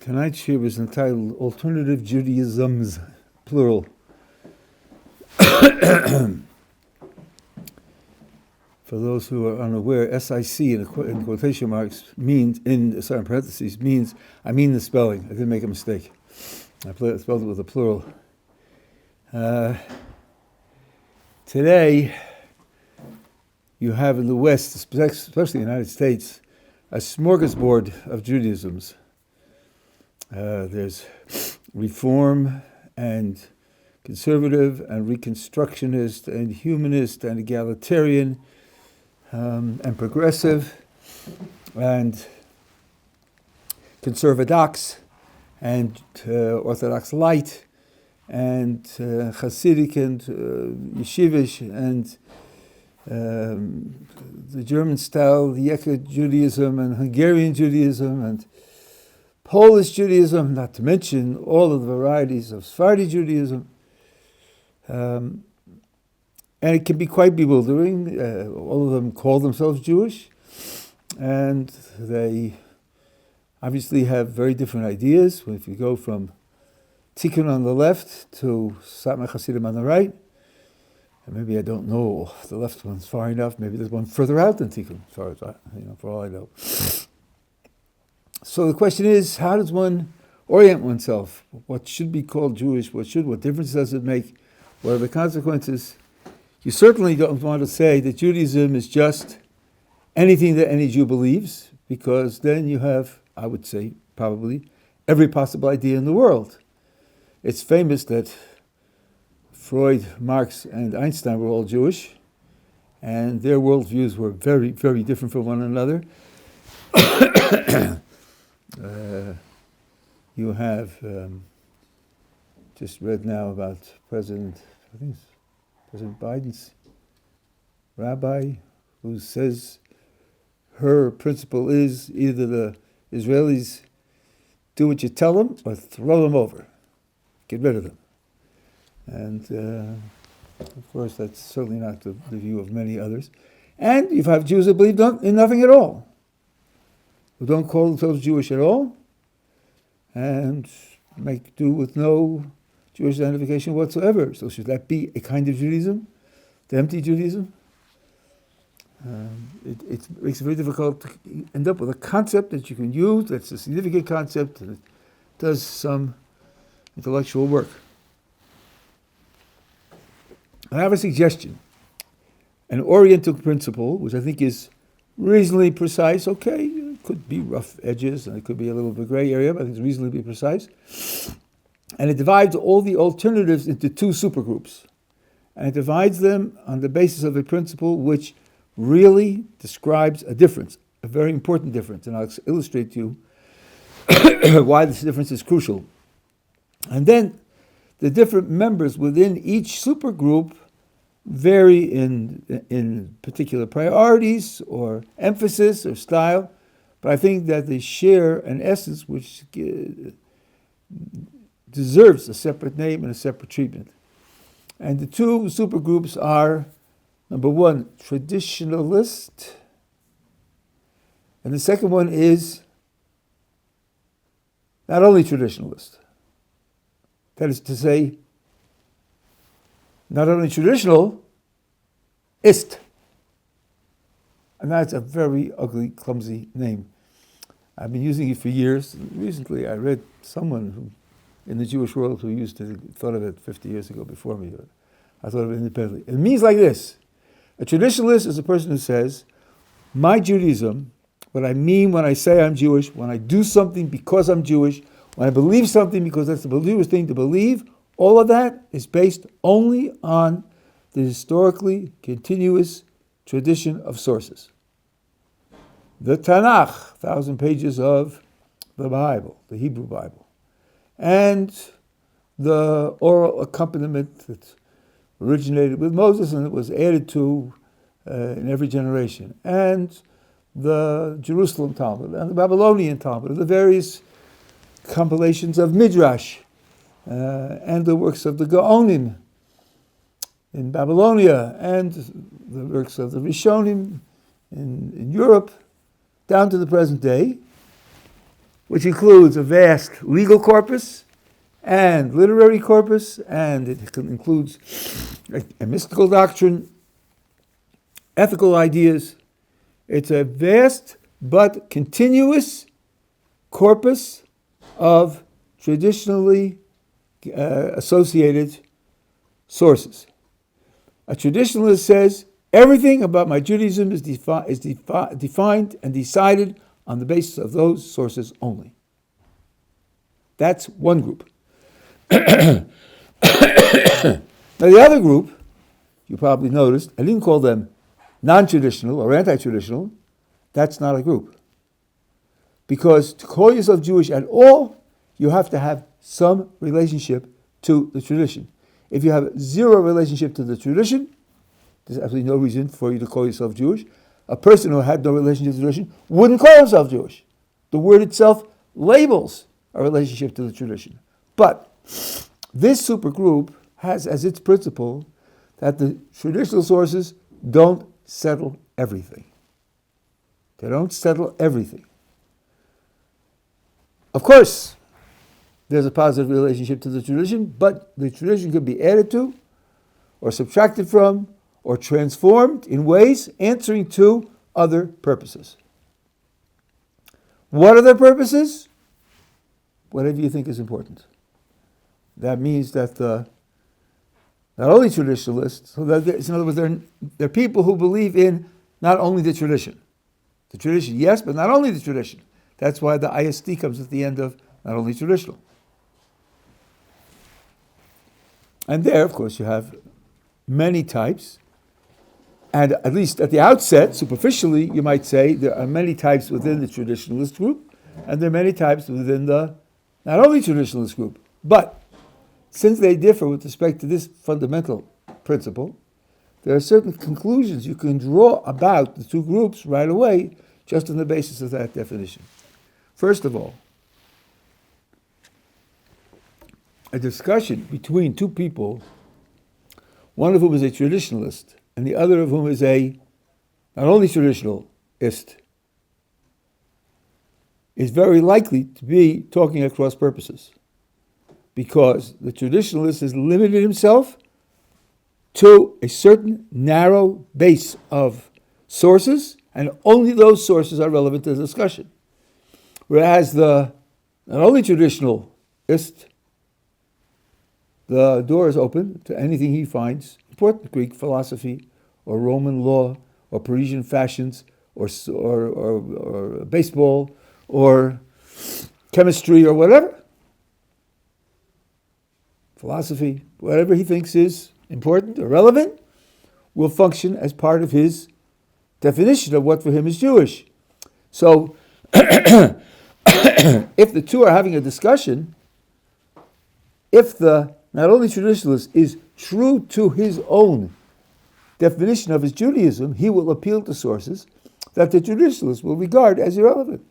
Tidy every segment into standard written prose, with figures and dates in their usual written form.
Tonight's shir is entitled Alternative Judaisms, plural. For those who are unaware, SIC in quotation marks means, in parentheses, means, I mean the spelling. I didn't make a mistake. I spelled it with a plural. Today, you have in the West, especially the United States, a smorgasbord of Judaisms. There's Reform and Conservative and Reconstructionist and Humanist and Egalitarian and Progressive and Conservadox and Orthodox Light and Hasidic and Yeshivish and the German style, the Yekka Judaism and Hungarian Judaism and Polish Judaism, not to mention all of the varieties of Sephardi Judaism. And it can be quite bewildering. All of them call themselves Jewish, and they obviously have very different ideas. If you go from Tikkun on the left to Satmar Hasidim on the right, and maybe I don't know the left one's far enough. Maybe there's one further out than Tikkun, as far as for all I know. So the question is, how does one orient oneself? What should be called Jewish? What difference does it make? What are the consequences? You certainly don't want to say that Judaism is just anything that any Jew believes, because then you have, I would say, probably every possible idea in the world. It's famous that Freud, Marx, and Einstein were all Jewish, and their worldviews were very, very different from one another. You have just read now about President Biden's Rabbi, who says her principle is either the Israelis do what you tell them or throw them over, get rid of them. And of course, that's certainly not the view of many others. And you have Jews that believe in nothing at all, who don't call themselves Jewish at all, and make do with no Jewish identification whatsoever. So should that be a kind of Judaism? The empty Judaism? It makes it very difficult to end up with a concept that you can use, that's a significant concept, and it does some intellectual work. I have a suggestion. An Oriental principle, which I think is reasonably precise, okay, it could be rough edges, and it could be a little bit gray area, but I think it's reasonably precise. And it divides all the alternatives into two supergroups. And it divides them on the basis of a principle which really describes a difference, a very important difference. And I'll illustrate to you why this difference is crucial. And then the different members within each supergroup vary in particular priorities or emphasis or style, but I think that they share an essence which deserves a separate name and a separate treatment. And the two supergroups are, number one, traditionalist, and the second one is not only traditionalist. That is to say, not only traditional, ist. And that's a very ugly, clumsy name. I've been using it for years. Recently, I read someone who, in the Jewish world, who thought of it 50 years ago before me. I thought of it independently. It means like this. A traditionalist is a person who says, my Judaism, what I mean when I say I'm Jewish, when I do something because I'm Jewish, when I believe something because that's the believer's thing to believe, all of that is based only on the historically continuous tradition of sources. The Tanakh, 1,000 pages of the Bible, the Hebrew Bible, and the oral accompaniment that originated with Moses and it was added to in every generation, and the Jerusalem Talmud, and the Babylonian Talmud, the various compilations of Midrash, and the works of the Gaonim in Babylonia, and the works of the Rishonim in Europe, down to the present day. which includes a vast legal corpus and literary corpus, and it includes a mystical doctrine, ethical ideas. It's a vast but continuous corpus of traditionally associated sources. A traditionalist says, everything about my Judaism is defined and decided on the basis of those sources only. That's one group. Now the other group, you probably noticed, I didn't call them non-traditional or anti-traditional. That's not a group. Because to call yourself Jewish at all, you have to have some relationship to the tradition. If you have zero relationship to the tradition, there's absolutely no reason for you to call yourself Jewish. A person who had no relationship to the tradition wouldn't call himself Jewish. The word itself labels a relationship to the tradition. But this supergroup has as its principle that the traditional sources don't settle everything. They don't settle everything. Of course, there's a positive relationship to the tradition, but the tradition could be added to, or subtracted from, or transformed in ways answering to other purposes. What are their purposes? Whatever you think is important. That means that not only traditionalists, so that in other words, they're people who believe in not only the tradition. The tradition, yes, but not only the tradition. That's why the ISD comes at the end of not only traditional. And there, of course, you have many types. And at least at the outset, superficially, you might say there are many types within the traditionalist group, and there are many types within the not only traditionalist group. But since they differ with respect to this fundamental principle, there are certain conclusions you can draw about the two groups right away, just on the basis of that definition. First of all, a discussion between two people, one of whom is a traditionalist, and the other of whom is a not only traditionalist, is very likely to be talking at cross purposes, because the traditionalist has limited himself to a certain narrow base of sources, and only those sources are relevant to the discussion. Whereas the not only traditionalist, the door is open to anything he finds important: Greek philosophy, or Roman law, or Parisian fashions, or baseball, or chemistry, or whatever. Philosophy, whatever he thinks is important or relevant, will function as part of his definition of what for him is Jewish. So, if the two are having a discussion, if the not only traditionalist is true to his own definition of his Judaism, he will appeal to sources that the traditionalist will regard as irrelevant,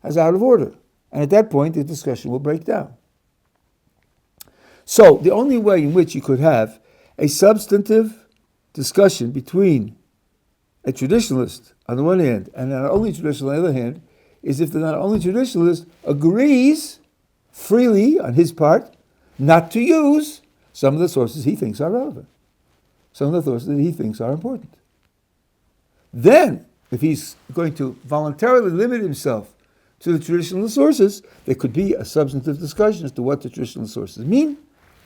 as out of order. And at that point, the discussion will break down. So, the only way in which you could have a substantive discussion between a traditionalist on the one hand and a not only traditional on the other hand is if the not only traditionalist agrees freely on his part not to use some of the sources he thinks are relevant, some of the sources that he thinks are important. Then, if he's going to voluntarily limit himself to the traditional sources, there could be a substantive discussion as to what the traditional sources mean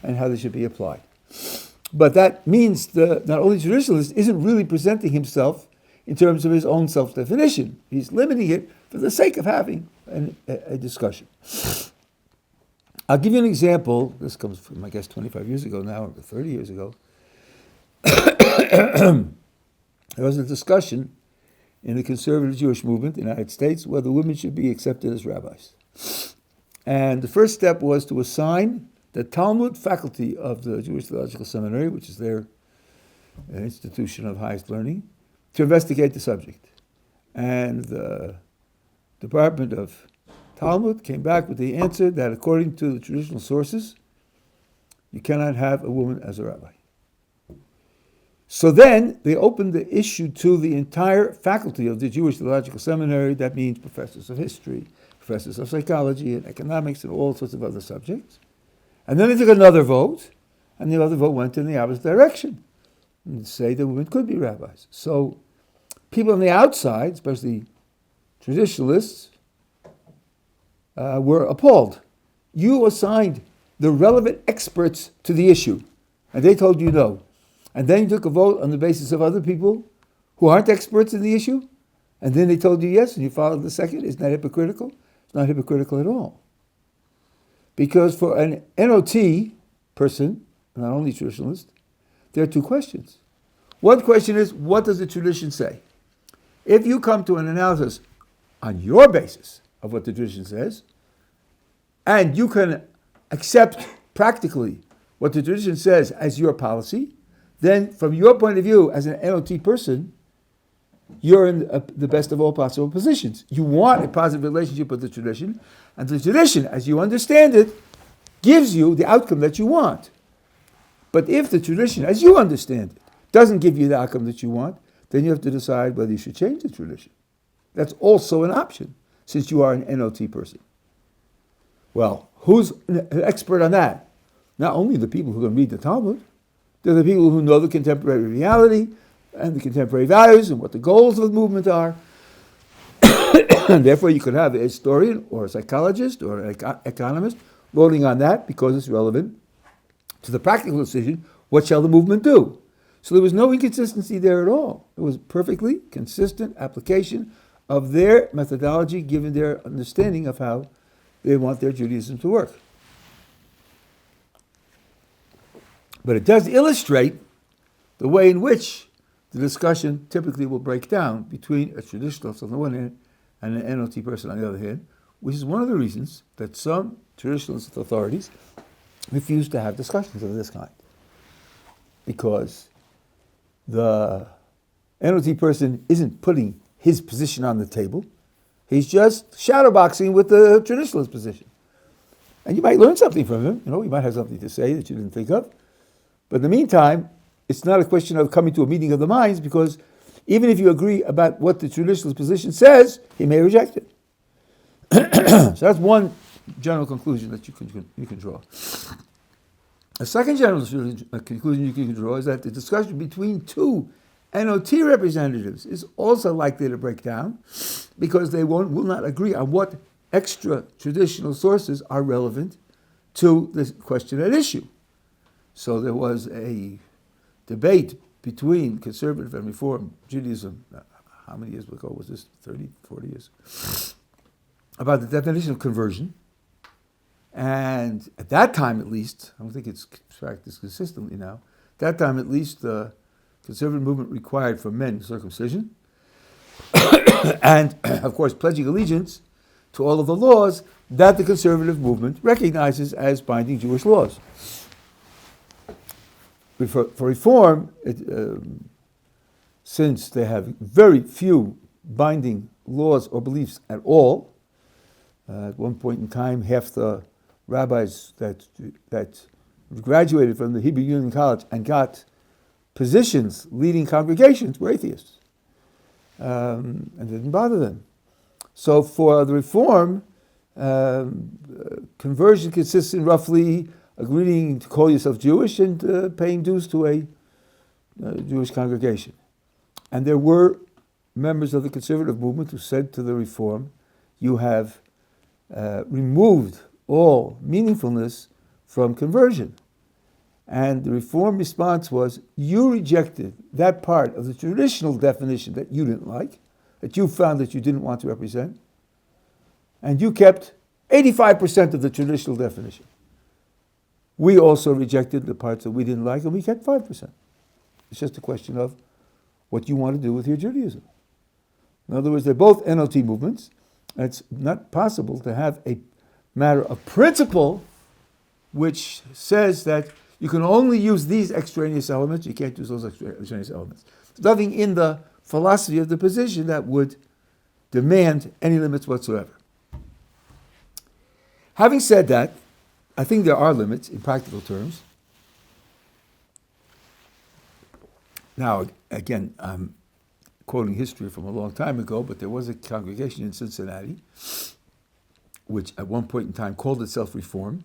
and how they should be applied. But that means the not only traditionalist isn't really presenting himself in terms of his own self-definition. He's limiting it for the sake of having a discussion. I'll give you an example. This comes from, I guess, 25 years ago now, or 30 years ago. There was a discussion in the conservative Jewish movement in the United States whether women should be accepted as rabbis. And the first step was to assign the Talmud faculty of the Jewish Theological Seminary, which is their institution of highest learning, to investigate the subject. And the Department of Talmud came back with the answer that according to the traditional sources, you cannot have a woman as a rabbi. So then they opened the issue to the entire faculty of the Jewish Theological Seminary. That means professors of history, professors of psychology and economics and all sorts of other subjects. And then they took another vote, and the other vote went in the opposite direction, and say that women could be rabbis. So people on the outside, especially traditionalists, were appalled. You assigned the relevant experts to the issue, and they told you no. And then you took a vote on the basis of other people who aren't experts in the issue, and then they told you yes, and you followed the second. Isn't that hypocritical? It's not hypocritical at all. Because for an NOT person, not only traditionalist, there are two questions. One question is, what does the tradition say? If you come to an analysis on your basis of what the tradition says, and you can accept practically what the tradition says as your policy, then from your point of view as an NOT person, you're in the best of all possible positions. You want a positive relationship with the tradition, and the tradition, as you understand it, gives you the outcome that you want. But if the tradition, as you understand it, doesn't give you the outcome that you want, then you have to decide whether you should change the tradition. That's also an option, since you are an NOT person. Well, who's an expert on that? Not only the people who can read the Talmud, they're the people who know the contemporary reality and the contemporary values and what the goals of the movement are. And therefore you could have a historian or a psychologist or an economist voting on that because it's relevant to the practical decision, what shall the movement do? So there was no inconsistency there at all. It was perfectly consistent application of their methodology given their understanding of how they want their Judaism to work. But it does illustrate the way in which the discussion typically will break down between a traditionalist on the one hand and an NOT person on the other hand, which is one of the reasons that some traditionalist authorities refuse to have discussions of this kind. Because the NOT person isn't putting his position on the table, he's just shadowboxing with the traditionalist position. And you might learn something from him, you might have something to say that you didn't think of. But in the meantime, it's not a question of coming to a meeting of the minds, because even if you agree about what the traditionalist position says, he may reject it. So that's one general conclusion that you can draw. A second general conclusion you can draw is that the discussion between two NOT representatives is also likely to break down, because they will not agree on what extra traditional sources are relevant to the question at issue. So there was a debate between conservative and reform Judaism, how many years ago was this, 30, 40 years, about the definition of conversion. And at that time at least, I don't think it's practiced consistently now, at that time at least the conservative movement required for men circumcision, and of course pledging allegiance to all of the laws that the conservative movement recognizes as binding Jewish laws. For reform, since they have very few binding laws or beliefs at all, at one point in time, half the rabbis that graduated from the Hebrew Union College and got positions leading congregations were atheists, and it didn't bother them. So for the reform, conversion consists in roughly agreeing to call yourself Jewish and paying dues to a Jewish congregation. And there were members of the conservative movement who said to the reform, you have removed all meaningfulness from conversion. And the reform response was, you rejected that part of the traditional definition that you didn't like, that you found that you didn't want to represent, and you kept 85% of the traditional definition. We also rejected the parts that we didn't like, and we kept 5%. It's just a question of what you want to do with your Judaism. In other words, they're both NOT movements, and it's not possible to have a matter of principle which says that you can only use these extraneous elements, you can't use those extraneous elements. There's nothing in the philosophy of the position that would demand any limits whatsoever. Having said that, I think there are limits in practical terms. Now, again, I'm quoting history from a long time ago, but there was a congregation in Cincinnati which at one point in time called itself Reform,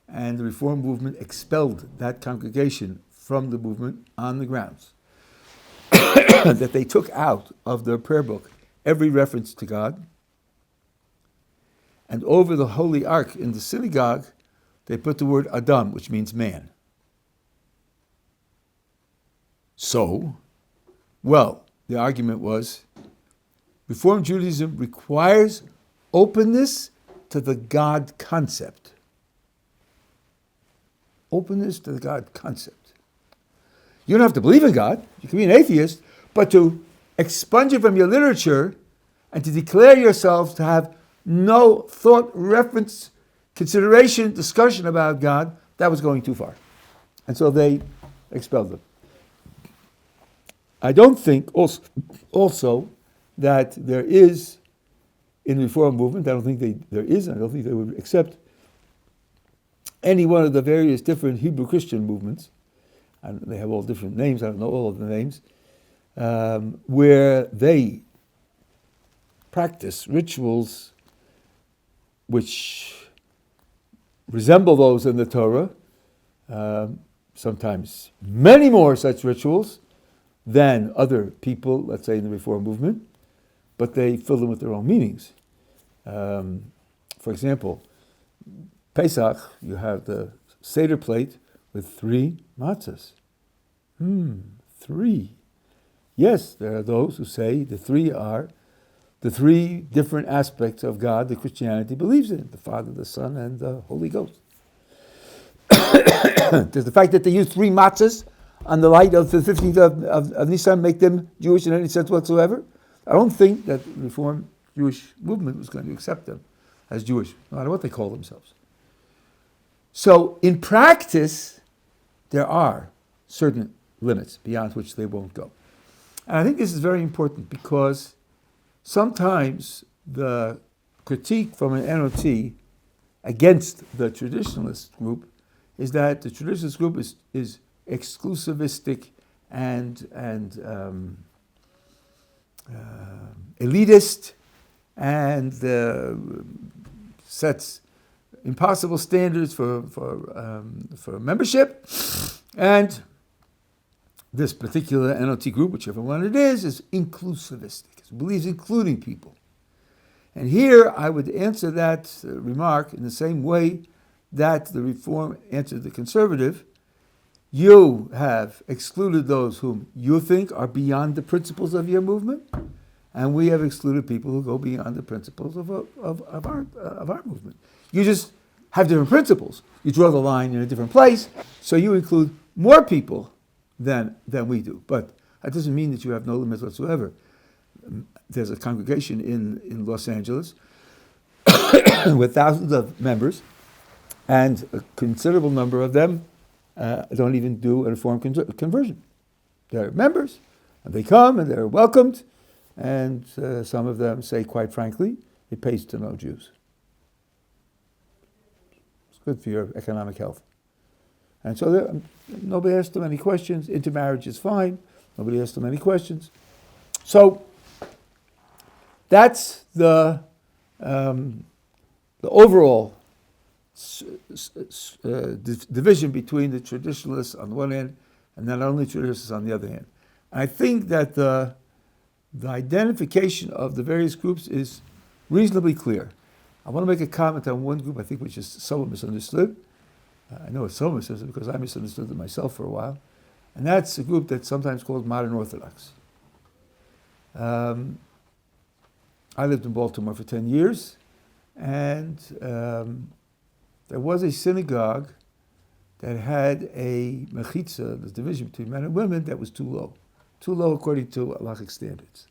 and the Reform movement expelled that congregation from the movement on the grounds that they took out of their prayer book every reference to God, and over the Holy Ark in the synagogue, they put the word Adam, which means man. So, well, the argument was, Reform Judaism requires openness to the God concept. Openness to the God concept. You don't have to believe in God. You can be an atheist, but to expunge it from your literature and to declare yourself to have no thought, reference, consideration, discussion about God, that was going too far. And so they expelled them. I don't think also that there is in the Reform movement, I don't think there is, and I don't think they would accept any one of the various different Hebrew Christian movements, and they have all different names, I don't know all of the names, where they practice rituals which resemble those in the Torah, sometimes many more such rituals than other people, let's say in the Reform movement, but they fill them with their own meanings. For example, Pesach, you have the Seder plate with 3 matzahs. 3. Yes, there are those who say the 3 are the 3 different aspects of God that Christianity believes in, the Father, the Son, and the Holy Ghost. Does the fact that they use 3 matzahs on the light of the 15th of Nisan make them Jewish in any sense whatsoever? I don't think that the Reformed Jewish movement was going to accept them as Jewish, no matter what they call themselves. So in practice, there are certain limits beyond which they won't go. And I think this is very important because sometimes the critique from an NOT against the traditionalist group is that the traditionalist group is exclusivistic and elitist and sets impossible standards for membership, and this particular NOT group, whichever one it is inclusivistic. It believes including people. And here I would answer that remark in the same way that the Reform answered the conservative. You have excluded those whom you think are beyond the principles of your movement, and we have excluded people who go beyond the principles of our movement. You just have different principles. You draw the line in a different place, so you include more people than we do. But that doesn't mean that you have no limits whatsoever. There's a congregation in Los Angeles with thousands of members, and a considerable number of them don't even do a Reform conversion. They're members, and they come, and they're welcomed, and some of them say, quite frankly, it pays to know Jews. It's good for your economic health. And so nobody asks them any questions. Intermarriage is fine. Nobody asks them any questions. So that's the overall division between the traditionalists on the one hand and not only traditionalists on the other hand. I think that the identification of the various groups is reasonably clear. I want to make a comment on one group I think which is somewhat misunderstood. I know it's so misunderstood because I misunderstood it myself for a while. And that's a group that's sometimes called modern Orthodox. I lived in Baltimore for 10 years, and there was a synagogue that had a mechitza, the division between men and women, that was too low according to halachic standards.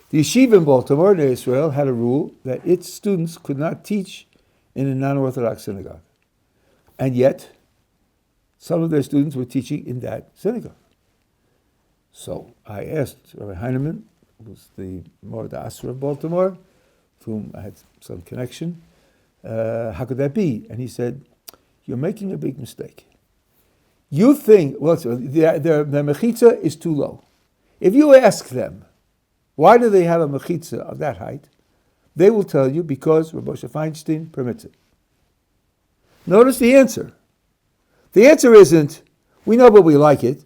The yeshiva in Baltimore, in Israel, had a rule that its students could not teach in a non-Orthodox synagogue. And yet, some of their students were teaching in that synagogue. So I asked Rabbi Heinemann, who was the Mord Asra of Baltimore, with whom I had some connection, how could that be? And he said, you're making a big mistake. You think, well, their mechitza is too low. If you ask them, why do they have a mechitza of that height? They will tell you because Rabbi Moshe Feinstein permits it. Notice the answer. The answer isn't, we know but we like it.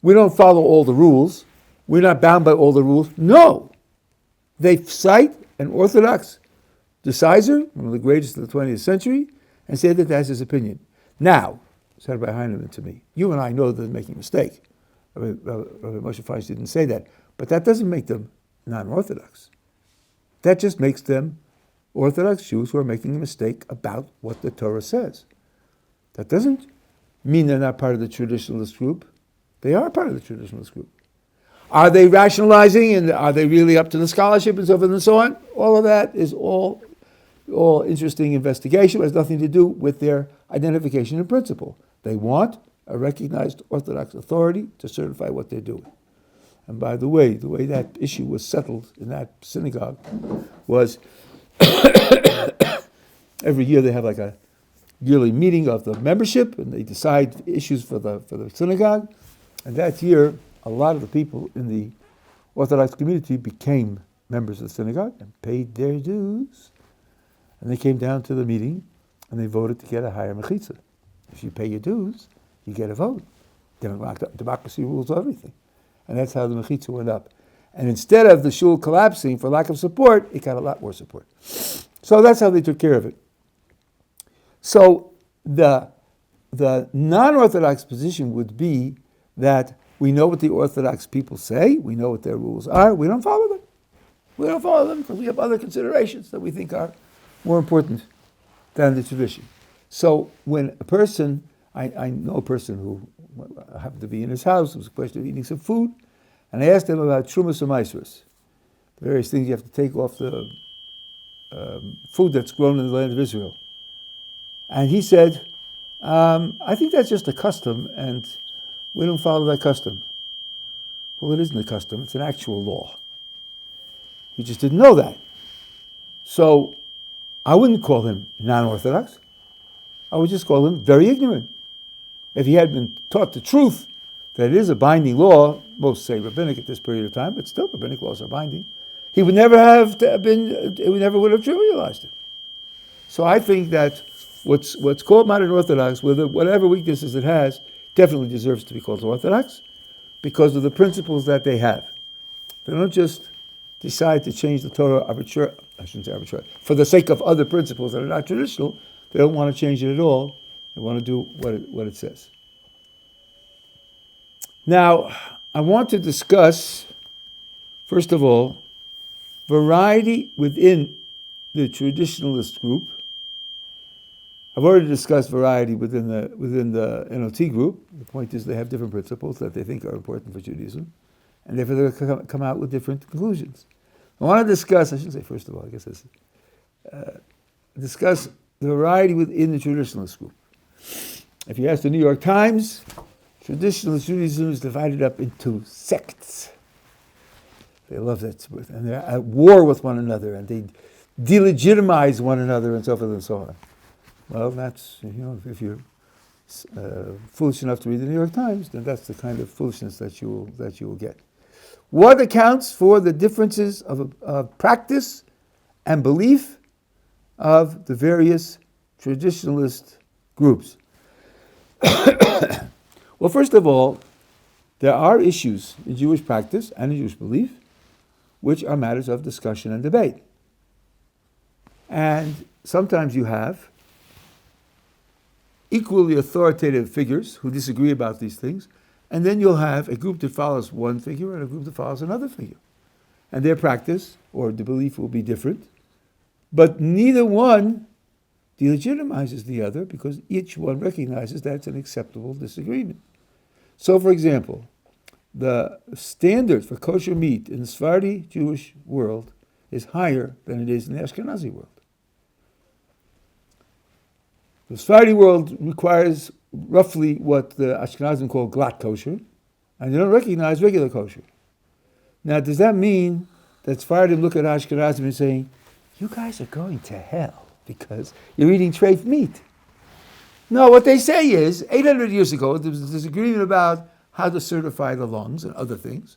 We don't follow all the rules. We're not bound by all the rules. No. They cite an Orthodox decisor, one of the greatest of the 20th century, and say that that's his opinion. Now, said Rabbi Heinemann to me, you and I know that they're making a mistake. Rabbi Moshe Feinstein didn't say that. But that doesn't make them non-Orthodox. That just makes them Orthodox Jews who are making a mistake about what the Torah says. That doesn't mean they're not part of the traditionalist group. They are part of the traditionalist group. Are they rationalizing and are they really up to the scholarship and so forth and so on? All of that is all interesting investigation. It has nothing to do with their identification in principle. They want a recognized Orthodox authority to certify what they're doing. And by the way that issue was settled in that synagogue was every year they have like a yearly meeting of the membership and they decide issues for the synagogue. And that year, a lot of the people in the Orthodox community became members of the synagogue and paid their dues. And they came down to the meeting and they voted to get a higher mechitza. If you pay your dues, you get a vote. Democracy rules everything. And that's how the mechitza went up. And instead of the shul collapsing for lack of support, it got a lot more support. So that's how they took care of it. So the non-Orthodox position would be that we know what the Orthodox people say, we know what their rules are, we don't follow them. We don't follow them because we have other considerations that we think are more important than the tradition. So when a person, I know a person who happened to be in his house, it was a question of eating some food, and I asked him about Trumas and Maasros, the various things you have to take off the food that's grown in the land of Israel. And he said, I think that's just a custom, and we don't follow that custom. Well, it isn't a custom, it's an actual law. He just didn't know that. So I wouldn't call him non-Orthodox. I would just call him very ignorant. If he had been taught the truth, that it is a binding law, most say rabbinic at this period of time, but still rabbinic laws are binding, he would never have been, he never would have trivialized it. So I think that what's called modern Orthodox, with whatever weaknesses it has, definitely deserves to be called Orthodox because of the principles that they have. They don't just decide to change the Torah arbitrarily, I shouldn't say arbitrarily, for the sake of other principles that are not traditional. They don't want to change it at all. They want to do what it says. Now, I want to discuss, first of all, variety within the traditionalist group. I've already discussed variety within the NOT group. The point is they have different principles that they think are important for Judaism, and therefore they come out with different conclusions. I want to discuss, I shouldn't say first of all, I guess this, discuss the variety within the traditionalist group. If you ask the New York Times, traditionalist Judaism is divided up into sects. They love that word, and they're at war with one another, and they delegitimize one another, and so forth and so on. Well, that's, if you're foolish enough to read the New York Times, then that's the kind of foolishness that you will get. What accounts for the differences of practice and belief of the various traditionalist groups? Well, first of all, there are issues in Jewish practice and in Jewish belief which are matters of discussion and debate. And sometimes you have equally authoritative figures who disagree about these things, and then you'll have a group that follows one figure and a group that follows another figure. And their practice, or the belief, will be different, but neither one delegitimizes the other because each one recognizes that's an acceptable disagreement. So, for example, the standard for kosher meat in the Sephardi Jewish world is higher than it is in the Ashkenazi world. The Sephardi world requires roughly what the Ashkenazim call glatt kosher, and they don't recognize regular kosher. Now, does that mean that Sephardim look at Ashkenazim and saying, you guys are going to hell because you're eating treif meat? No, what they say is, 800 years ago, there was a disagreement about how to certify the lungs and other things,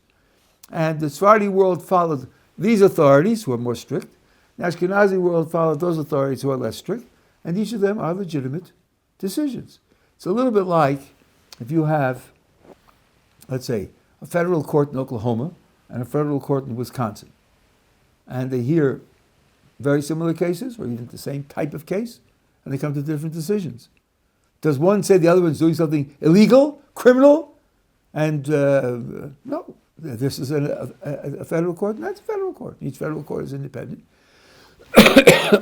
and the Sephardi world followed these authorities, who are more strict, The Ashkenazi world followed those authorities who are less strict, and each of them are legitimate decisions. It's a little bit like if you have, let's say, a federal court in Oklahoma and a federal court in Wisconsin, and they hear very similar cases, or even the same type of case, and they come to different decisions. Does one say the other one's doing something illegal, criminal? And no, this is a federal court, and that's a federal court. Each federal court is independent.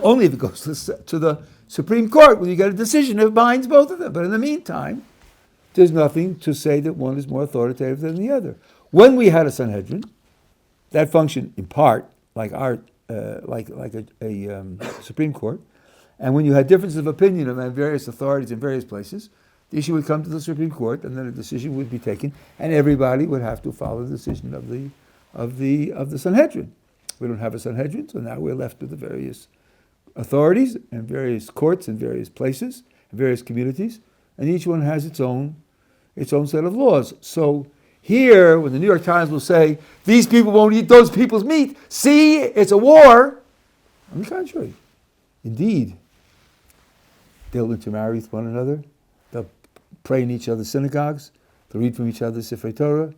Only if it goes to the Supreme Court when you get a decision that binds both of them. But in the meantime, there's nothing to say that one is more authoritative than the other. When we had a Sanhedrin, that functioned in part like a Supreme Court, and when you had differences of opinion among various authorities in various places, the issue would come to the Supreme Court, and then a decision would be taken, and everybody would have to follow the decision of the Sanhedrin. We don't have a Sanhedrin, so now we're left with the various authorities and various courts in various places, and various communities, and each one has its own set of laws. So here, when the New York Times will say, these people won't eat those people's meat, see, it's a war, on the contrary. Indeed, they'll intermarry with one another, they'll pray in each other's synagogues, they'll read from each other's Sifrei Torah.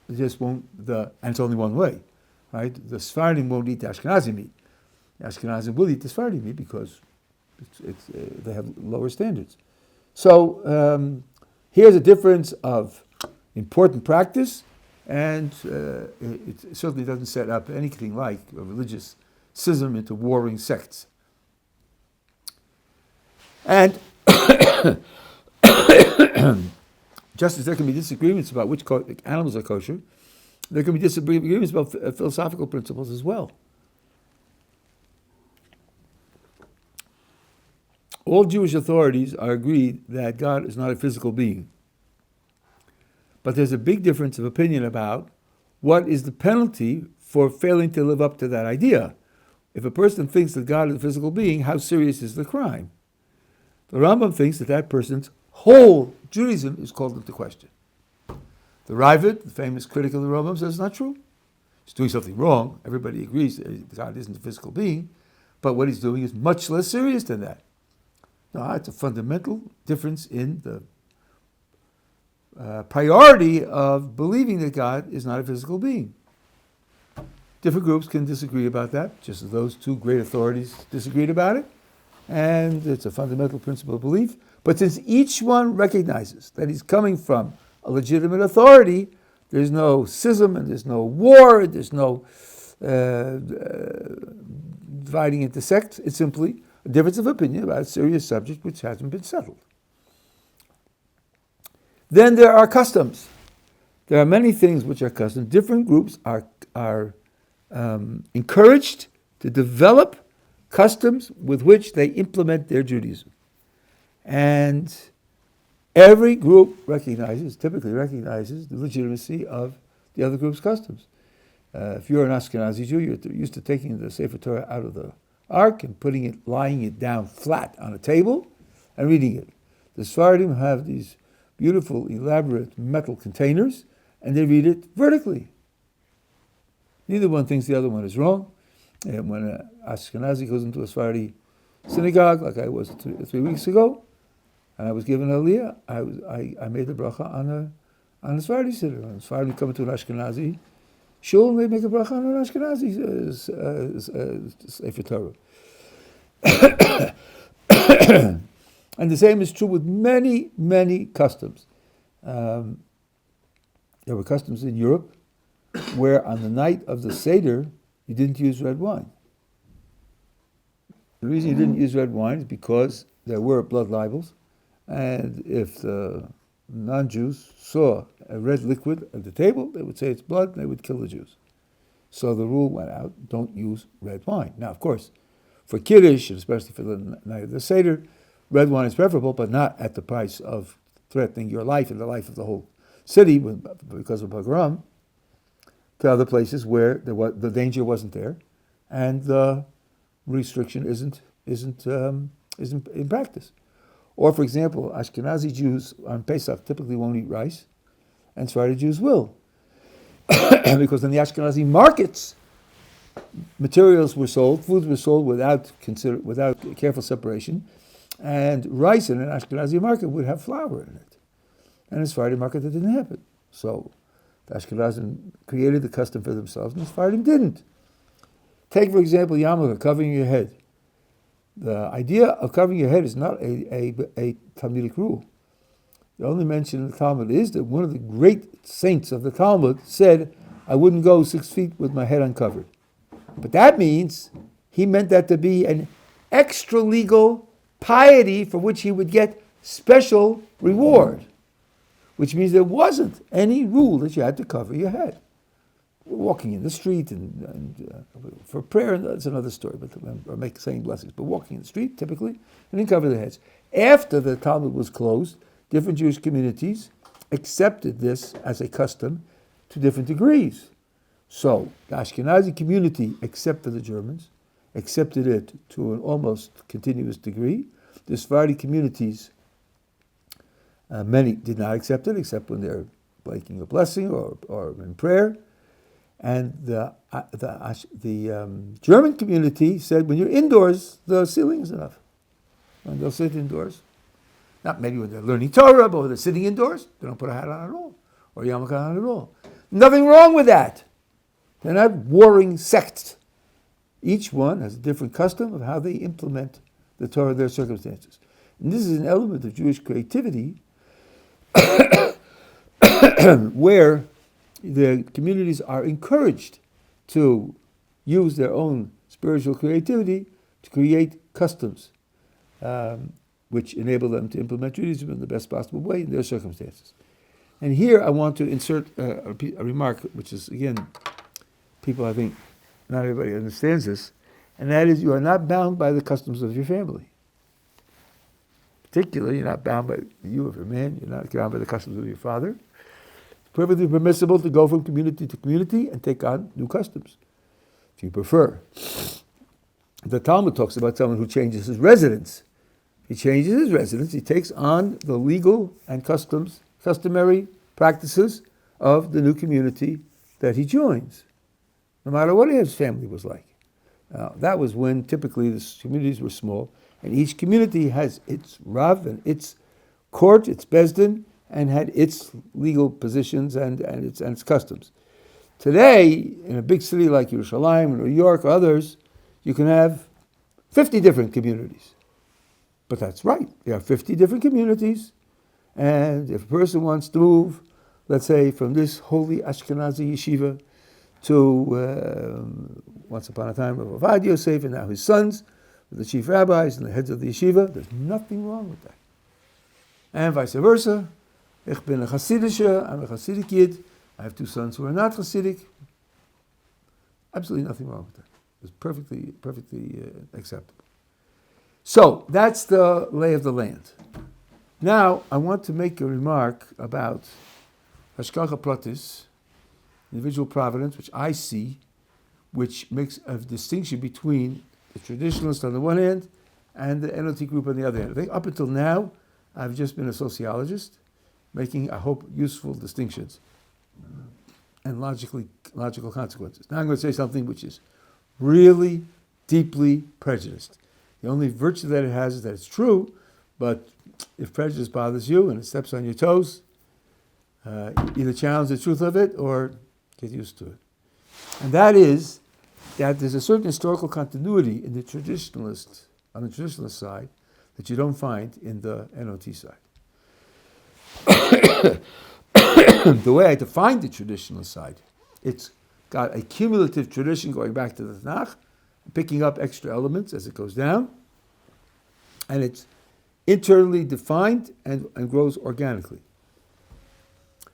They just won't, and it's only one way, right? The Sephardim won't eat the Ashkenazi meat. The Ashkenazim will eat the Sephardi meat because they have lower standards. So here's a difference of important practice, and it certainly doesn't set up anything like a religious schism into warring sects. And just as there can be disagreements about which animals are kosher, there can be disagreements about philosophical principles as well. All Jewish authorities are agreed that God is not a physical being. But there's a big difference of opinion about what is the penalty for failing to live up to that idea. If a person thinks that God is a physical being, how serious is the crime? The Rambam thinks that person's whole Judaism is called into question. The Ravid, the famous critic of the Rambam, says it's not true. He's doing something wrong. Everybody agrees that God isn't a physical being, but what he's doing is much less serious than that. Now, it's a fundamental difference in the priority of believing that God is not a physical being. Different groups can disagree about that, just as those two great authorities disagreed about it, and it's a fundamental principle of belief. But since each one recognizes that he's coming from a legitimate authority, there's no schism and there's no war, there's no dividing into sects. It's simply a difference of opinion about a serious subject which hasn't been settled. Then there are customs. There are many things which are customs. Different groups are encouraged to develop customs with which they implement their Judaism. And every group typically recognizes the legitimacy of the other group's customs. If you're an Ashkenazi Jew, you're used to taking the Sefer Torah out of the ark and lying it down flat on a table and reading it. The Sephardim have these beautiful, elaborate metal containers, and they read it vertically. Neither one thinks the other one is wrong. And when an Ashkenazi goes into a Sephardi synagogue, like I was 3 weeks ago, and I was given aliyah, I made the bracha on a Sephardi siddur. When a Sephardi come into an Ashkenazi shul, and they make a bracha on an Ashkenazi Sefer Torah. And the same is true with many, many customs. There were customs in Europe where on the night of the Seder, you didn't use red wine. The reason you didn't use red wine is because there were blood libels, and if the non-Jews saw a red liquid at the table, they would say it's blood, and they would kill the Jews. So the rule went out, don't use red wine. Now, of course, for Kiddush, and especially for the night of the Seder, red wine is preferable, but not at the price of threatening your life and the life of the whole city because of pogrom, to other places where the danger wasn't there, and the restriction isn't in practice. Or, for example, Ashkenazi Jews on Pesach typically won't eat rice, and Sephardi Jews will, because in the Ashkenazi markets, materials were sold, foods were sold without careful separation, and rice in an Ashkenazi market would have flour in it. And in a Sephardi market that didn't happen. So the Ashkenazim created the custom for themselves, and the Sephardim didn't. Take, for example, yarmulke, covering your head. The idea of covering your head is not a Talmudic rule. The only mention in the Talmud is that one of the great saints of the Talmud said, I wouldn't go 6 feet with my head uncovered. But that means he meant that to be an extra legal piety for which he would get special reward, which means there wasn't any rule that you had to cover your head. Walking in the street and for prayer, that's another story, but or saying blessings. But walking in the street, typically, they didn't cover their heads. After the Talmud was closed, different Jewish communities accepted this as a custom to different degrees. So the Ashkenazi community, except for the Germans, accepted it to an almost continuous degree. The Sephardi communities, many did not accept it, except when they're making a blessing or in prayer. And the German community said, when you're indoors, the ceiling is enough. And they'll sit indoors. Not maybe when they're learning Torah, but when they're sitting indoors, they don't put a hat on at all, or yarmulke on at all. Nothing wrong with that. They're not warring sects. Each one has a different custom of how they implement the Torah in their circumstances. And this is an element of Jewish creativity where the communities are encouraged to use their own spiritual creativity to create customs which enable them to implement Judaism in the best possible way in their circumstances. And here I want to insert a remark, which is, again, people, I think, not everybody understands this, and that is you are not bound by the customs of your family. Particularly, you're not bound by, you if you're a man, you're not bound by the customs of your father. It's perfectly permissible to go from community to community and take on new customs, if you prefer. The Talmud talks about someone who changes his residence. He changes his residence, he takes on the legal and customary practices of the new community that he joins, no matter what his family was like. That was when typically the communities were small, and each community has its Rav and its court, its Bezdin, and had its legal positions and its customs. Today, in a big city like Yerushalayim, or New York, or others, you can have 50 different communities. But that's right. There are 50 different communities, and if a person wants to move, let's say, from this holy Ashkenazi yeshiva to, once upon a time, Rabbi Ovadia Yosef, and now his sons, the chief rabbis and the heads of the yeshiva, there's nothing wrong with that. And vice versa. Ich bin a Chassidische, I'm a Chassidic Yid. I have 2 sons who are not Chassidic. Absolutely nothing wrong with that. It's perfectly acceptable. So, that's the lay of the land. Now, I want to make a remark about Hashgacha Pratis, individual providence, which I see, which makes a distinction between the traditionalist on the one hand and the NLT group on the other hand. I think up until now, I've just been a sociologist, making, I hope, useful distinctions and logical consequences. Now I'm going to say something which is really deeply prejudiced. The only virtue that it has is that it's true, but if prejudice bothers you and it steps on your toes, either challenge the truth of it or get used to it. And that is that there's a certain historical continuity in the traditionalist, on the traditionalist side, that you don't find in the NOT side. The way I define the traditional side, it's got a cumulative tradition going back to the Tanakh, picking up extra elements as it goes down, and it's internally defined and grows organically.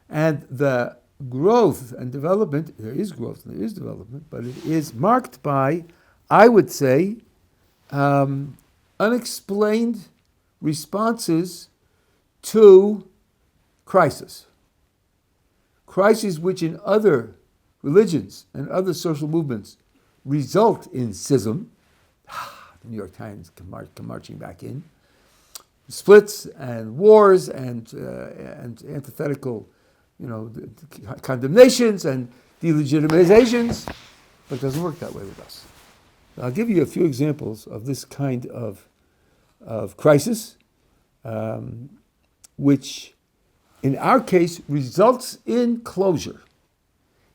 And the growth and development, there is growth and there is development, but it is marked by, I would say, unexplained responses to crisis. Crises which in other religions and other social movements result in schism. The New York Times come marching back in. Splits and wars and antithetical, condemnations and delegitimizations. but it doesn't work that way with us. I'll give you a few examples of this kind of crisis, which in our case results in closure.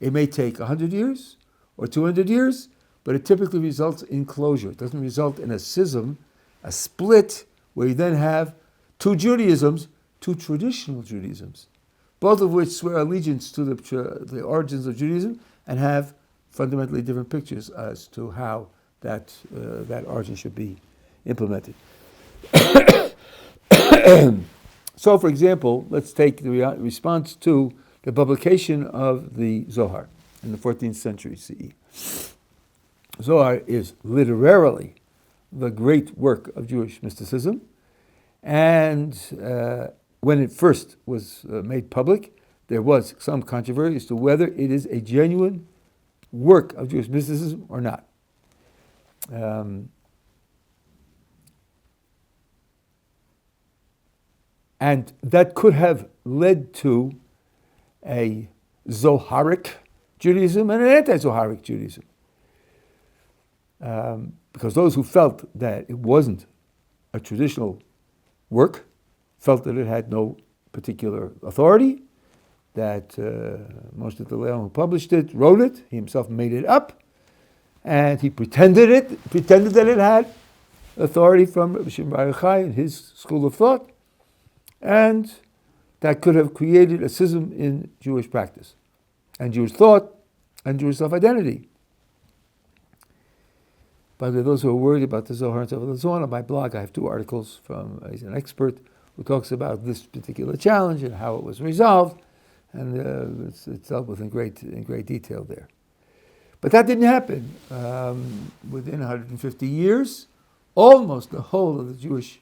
It may take 100 years or 200 years, but it typically results in closure. It doesn't result in a schism, a split, where you then have two Judaisms, two traditional Judaisms, both of which swear allegiance to the origins of Judaism and have fundamentally different pictures as to how that origin should be implemented. So, for example, let's take the response to the publication of the Zohar in the 14th century CE. Zohar is literarily the great work of Jewish mysticism, and when it first was made public, there was some controversy as to whether it is a genuine work of Jewish mysticism or not. And that could have led to a Zoharic Judaism and an anti-Zoharic Judaism. Because those who felt that it wasn't a traditional work felt that it had no particular authority, that Moshe DeLeon, who published it, wrote it, he himself made it up, and he pretended that it had authority from Rabbi Shimon Bar Yochai and his school of thought, and that could have created a schism in Jewish practice, and Jewish thought, and Jewish self-identity. By the way, those who are worried about the Zohar and so on my blog, I have 2 articles from he's an expert who talks about this particular challenge and how it was resolved, and it's dealt with in great detail there. But that didn't happen. Within 150 years, almost the whole of the Jewish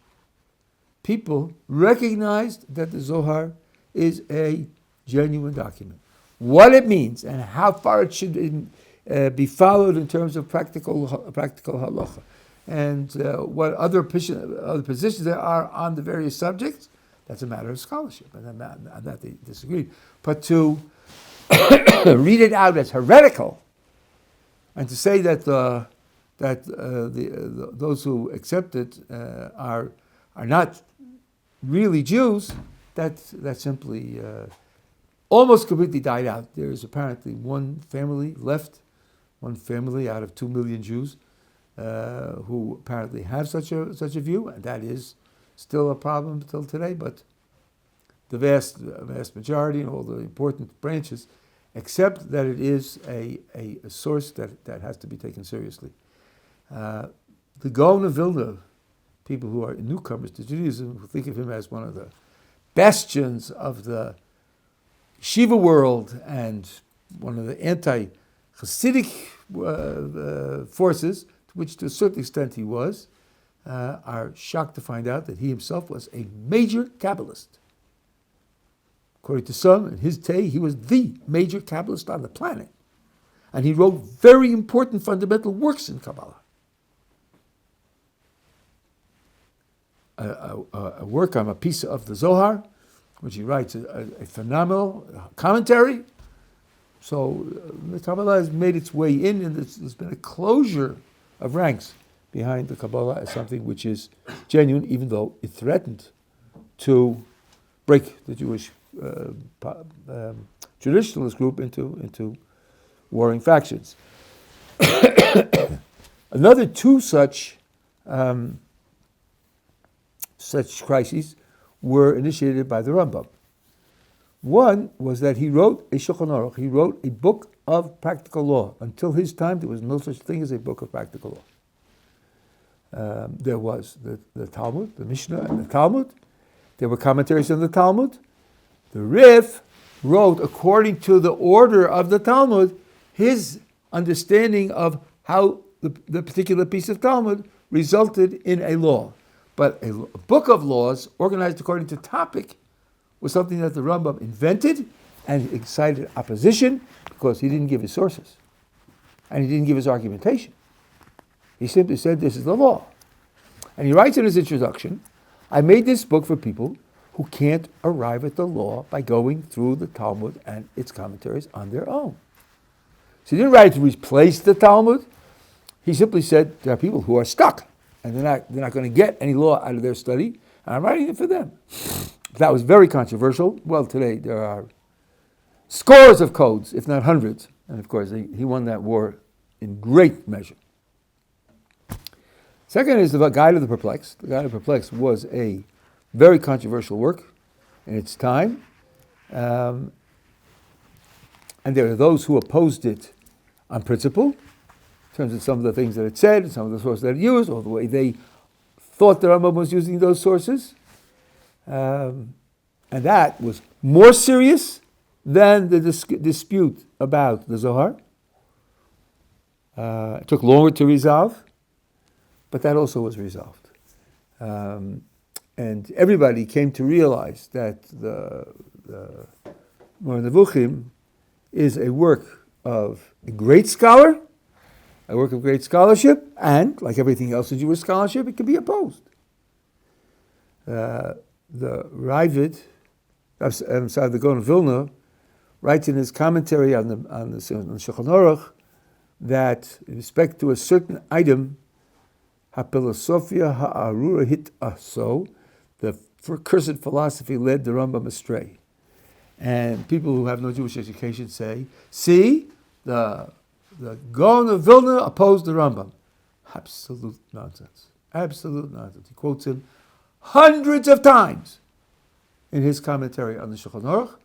people recognized that the Zohar is a genuine document. What it means and how far it should be followed in terms of practical halacha, and what other positions there are on the various subjects, that's a matter of scholarship, and on that they disagreed. But to read it out as heretical, and to say that those who accept it are not really Jews, that simply almost completely died out. There is apparently one family left, one family out of 2 million Jews who apparently have such a view, and that is still a problem till today. But the vast majority and all the important branches accept that it is a source that has to be taken seriously. The Gaon of Vilna, people who are newcomers to Judaism, who think of him as one of the bastions of the Shiva world and one of the anti-Hasidic forces, which to a certain extent he was, are shocked to find out that he himself was a major Kabbalist. According to some, in his day, he was the major Kabbalist on the planet. And he wrote very important fundamental works in Kabbalah. A work on a piece of the Zohar, which he writes a phenomenal commentary. So the Kabbalah has made its way in, and there's been a closure of ranks behind the Kabbalah as something which is genuine, even though it threatened to break the Jewish traditionalist group into warring factions. Another 2 such crises were initiated by the Rambam. One was that he wrote a Shulchan Aruch. He wrote a book of practical law. Until his time, there was no such thing as a book of practical law. There was the Talmud, the Mishnah, and the Talmud. There were commentaries on the Talmud. The Rif wrote, according to the order of the Talmud, his understanding of how the particular piece of Talmud resulted in a law. But a book of laws, organized according to topic, was something that the Rambam invented, and excited opposition because he didn't give his sources. And he didn't give his argumentation. He simply said, this is the law. And he writes in his introduction, I made this book for people who can't arrive at the law by going through the Talmud and its commentaries on their own. So he didn't write to replace the Talmud. He simply said there are people who are stuck, and they're not going to get any law out of their study, and I'm writing it for them. That was very controversial. Well, today there are scores of codes, if not hundreds, and of course he won that war in great measure. Second is the Guide of the Perplexed. The Guide of the Perplexed was a very controversial work in its time, and there are those who opposed it on principle, in terms of some of the things that it said, and some of the sources that it used, or the way they thought the Rambam was using those sources. And that was more serious than the dispute about the Zohar. It took longer to resolve, but that also was resolved. And everybody came to realize that the Moreh Nevuchim is a work of a great scholar, a work of great scholarship, and, like everything else in Jewish scholarship, it can be opposed. The Ravid, the Gaon of Vilna, writes in his commentary on the Shulchan Aruch that, in respect to a certain item, HaPhilosophia ha'arura hit aso, the cursed philosophy led the Rambam astray. And people who have no Jewish education say, see, the Gaon of Vilna opposed the Rambam. Absolute nonsense. Absolute nonsense. He quotes him hundreds of times in his commentary on the Shulchan Aruch,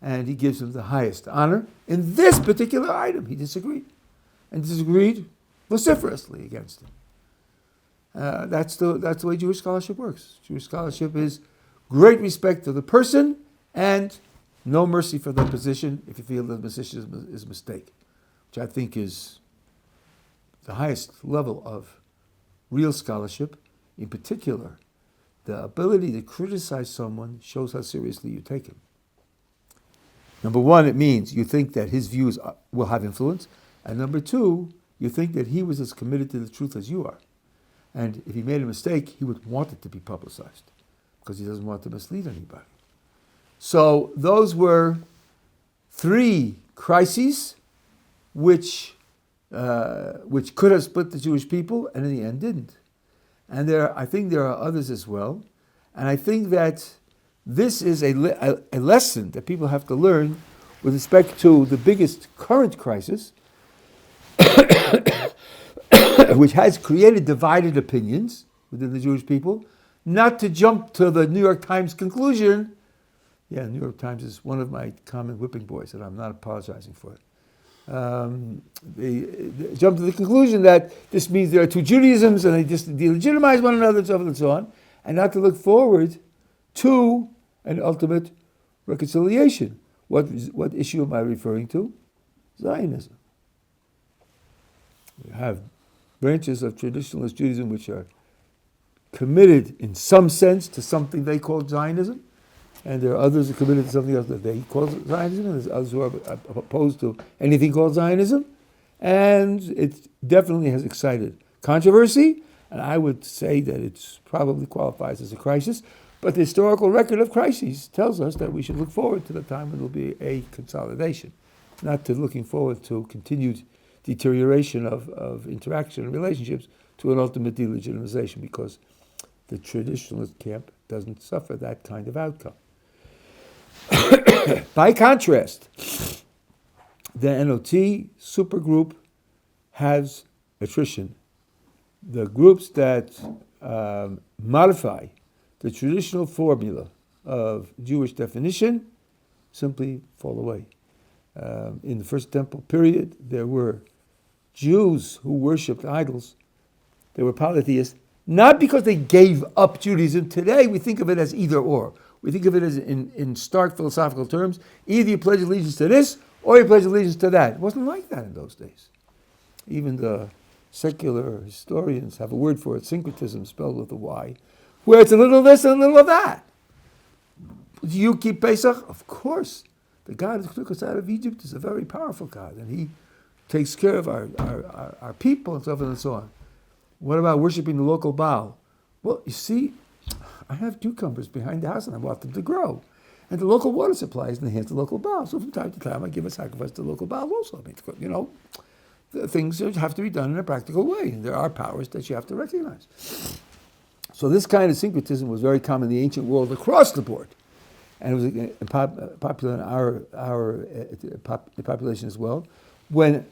and he gives him the highest honor. In this particular item, he disagreed, and disagreed vociferously against him. That's the way Jewish scholarship works. Jewish scholarship is great respect to the person and no mercy for the position if you feel the position is a mistake, which I think is the highest level of real scholarship. In particular, the ability to criticize someone shows how seriously you take him. Number one, it means you think that his views will have influence. And number two, you think that he was as committed to the truth as you are. And if he made a mistake, he would want it to be publicized because he doesn't want to mislead anybody. So those were three crises which could have split the Jewish people and in the end didn't. And I think there are others as well. And I think that this is a lesson that people have to learn with respect to the biggest current crisis, which has created divided opinions within the Jewish people, not to jump to the New York Times conclusion. Yeah, the New York Times is one of my common whipping boys, and I'm not apologizing for it. They jump to the conclusion that this means there are two Judaisms and they just delegitimize one another and so forth and so on, and not to look forward to an ultimate reconciliation. What issue am I referring to? Zionism. We have branches of traditionalist Judaism which are committed in some sense to something they call Zionism, and there are others who are committed to something else that they call Zionism, and there's others who are opposed to anything called Zionism, and it definitely has excited controversy, and I would say that it probably qualifies as a crisis, but the historical record of crises tells us that we should look forward to the time when there will be a consolidation, not to looking forward to continued deterioration of interaction and relationships to an ultimate delegitimization, because the traditionalist camp doesn't suffer that kind of outcome. By contrast, the NOT supergroup has attrition. The groups that modify the traditional formula of Jewish definition simply fall away. In the First Temple period, there were Jews who worshipped idols. They were polytheists, not because they gave up Judaism. Today, we think of it as either or. We think of it as in stark philosophical terms. Either you pledge allegiance to this, or you pledge allegiance to that. It wasn't like that in those days. Even the secular historians have a word for it, syncretism, spelled with a Y, where it's a little of this and a little of that. Do you keep Pesach? Of course. The God who took us out of Egypt is a very powerful God, and He takes care of our people and so forth and so on. What about worshiping the local Baal? Well, you see, I have cucumbers behind the house and I want them to grow. And the local water supply is in the hands of the local Baal. So from time to time, I give a sacrifice to the local Baal also. The things have to be done in a practical way. And there are powers that you have to recognize. So this kind of syncretism was very common in the ancient world across the board. And it was popular in our population as well. When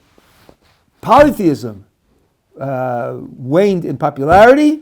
polytheism waned in popularity,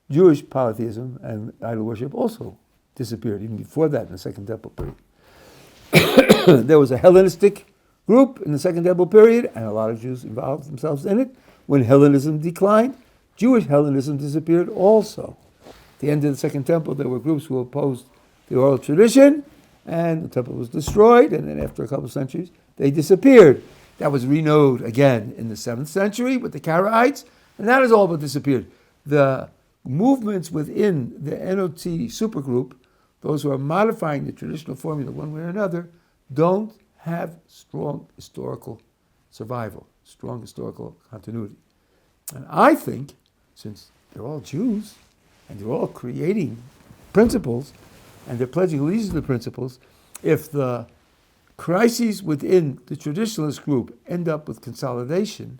Jewish polytheism and idol worship also disappeared, even before that in the Second Temple period. There was a Hellenistic group in the Second Temple period, and a lot of Jews involved themselves in it. When Hellenism declined, Jewish Hellenism disappeared also. At the end of the Second Temple, there were groups who opposed the oral tradition, and the temple was destroyed, and then after a couple of centuries, they disappeared. That was renewed again in the 7th century with the Karaites, and that has all but disappeared. The movements within the NOT supergroup, those who are modifying the traditional formula one way or another, don't have strong historical survival, strong historical continuity. And I think, since they're all Jews, and they're all creating principles, and they're pledging allegiance to the principles, if the crises within the traditionalist group end up with consolidation,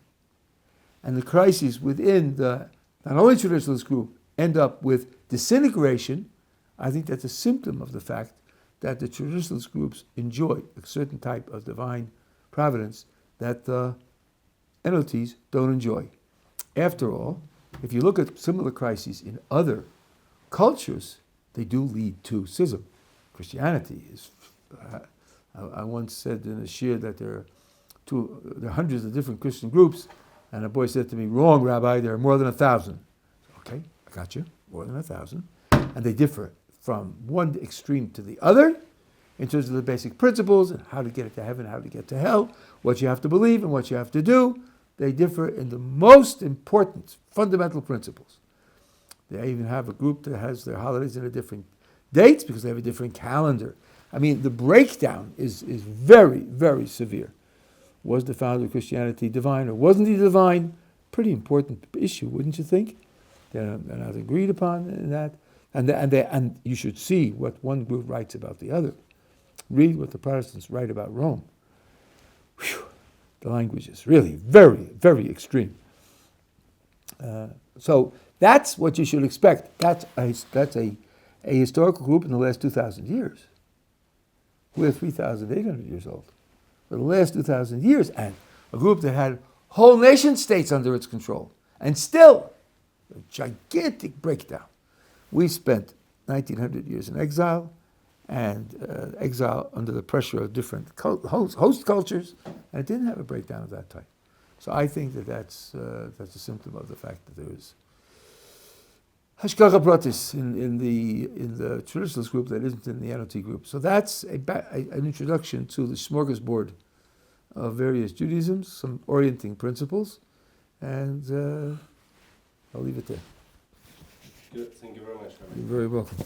and the crises within the not only traditionalist group end up with disintegration, I think that's a symptom of the fact that the traditionalist groups enjoy a certain type of divine providence that the NOTs don't enjoy. After all, if you look at similar crises in other cultures, they do lead to schism. Christianity is... I once said in a shir that there are hundreds of different Christian groups, and a boy said to me, "Wrong, Rabbi, there are more than 1,000. Okay, I got you, more than 1,000. And they differ from one extreme to the other in terms of the basic principles and how to get to heaven, how to get to hell, what you have to believe and what you have to do. They differ in the most important, fundamental principles. They even have a group that has their holidays in a different dates because they have a different calendar. I mean, the breakdown is very, very severe. Was the founder of Christianity divine or wasn't he divine? Pretty important issue, wouldn't you think? They're not agreed upon in that. And you should see what one group writes about the other. Read what the Protestants write about Rome. Whew, the language is really very, very extreme. So that's what you should expect. That's a historical group in the last 2,000 years. We're 3,800 years old. For the last 2,000 years, and a group that had whole nation states under its control, and still a gigantic breakdown. We spent 1,900 years in exile, and exile under the pressure of different host cultures, and it didn't have a breakdown of that type. So I think that's a symptom of the fact that there is hashgacha pratis in the traditionalist group that isn't in the NOT group. So that's an introduction to the smorgasbord of various Judaisms, some orienting principles, and I'll leave it there. Good. Thank you very much, Rabbi. You're very welcome.